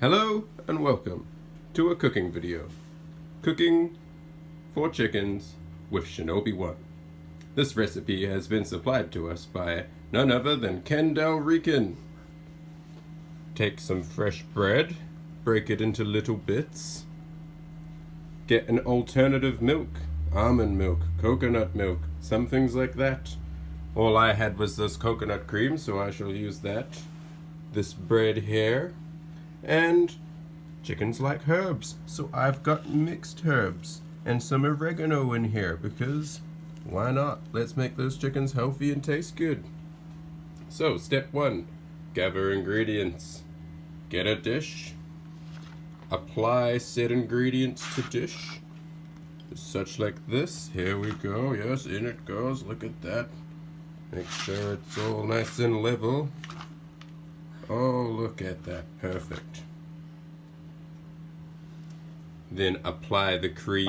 Hello and welcome to a cooking video. Cooking for chickens with Shinobi 1. This recipe has been supplied to us by none other than delrican. Take some fresh bread, break it into little bits. Get an alternative milk, almond milk, coconut milk, some things like that. All I had was this coconut cream, so I shall use that. This bread here. And chickens like herbs, so I've got mixed herbs and some oregano in here because why not? Let's make those chickens healthy and taste good. So step 1, gather ingredients. Get a dish. Apply said ingredients to dish. Such like this. Here we go. Yes, in it goes. Look at that. Make sure it's all nice and level. Oh, look at that. Perfect. Then apply the cream.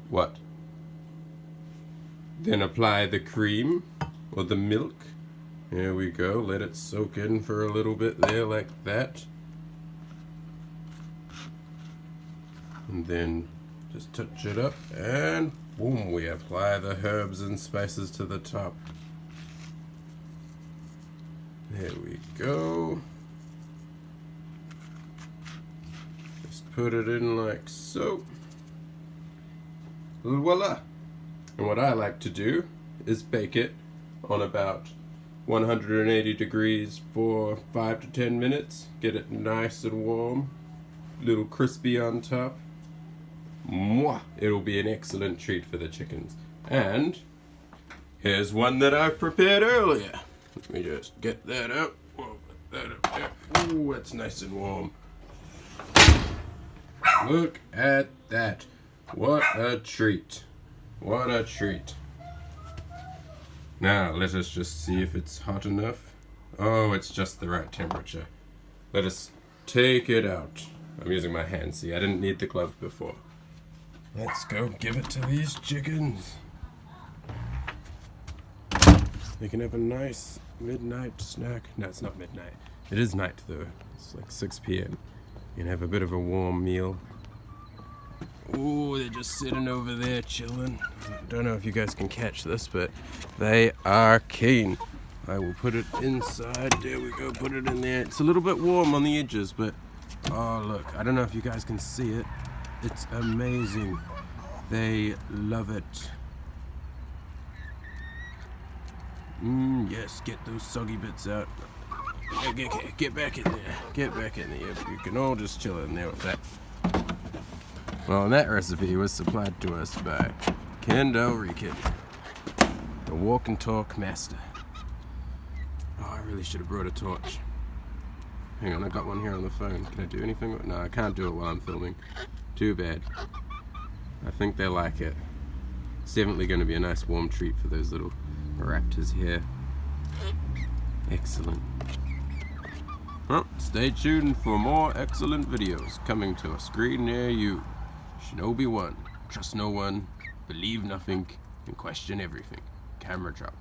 What? Then apply the cream or the milk. Here we go. Let it soak in for a little bit there like that. And then just touch it up and boom, we apply the herbs and spices to the top. There we go. Just put it in like so. Voila! And what I like to do is bake it on about 180 degrees for 5 to 10 minutes. Get it nice and warm, little crispy on top. Mwah! It'll be an excellent treat for the chickens. And here's one that I prepared earlier. Let me just get that up. Whoa, put that up there. Ooh, it's nice and warm. Look at that. What a treat. What a treat. Now, let us just see if it's hot enough. Oh, it's just the right temperature. Let us take it out. I'm using my hand, see, I didn't need the glove before. Let's go give it to these chickens. They can have a nice midnight snack. No, it's not midnight. It is night though. It's like 6 p.m. You can have a bit of a warm meal. Ooh, they're just sitting over there chilling. Don't know if you guys can catch this, but they are keen. I will put it inside. There we go, put it in there. It's a little bit warm on the edges, but oh look, I don't know if you guys can see it. It's amazing. They love it. Yes, get those soggy bits out. Get back in there. Get back in there. You can all just chill in there with that. Well, and that recipe was supplied to us by delrican, the walk and talk master. Oh, I really should have brought a torch. Hang on, I got one here on the phone. Can I do anything? No, I can't do it while I'm filming. Too bad. I think they like it. It's definitely going to be a nice warm treat for those little raptors here. Excellent. Well, stay tuned for more excellent videos coming to a screen near you. Shinobi 1. Trust no one, believe nothing, and question everything. Camera drop.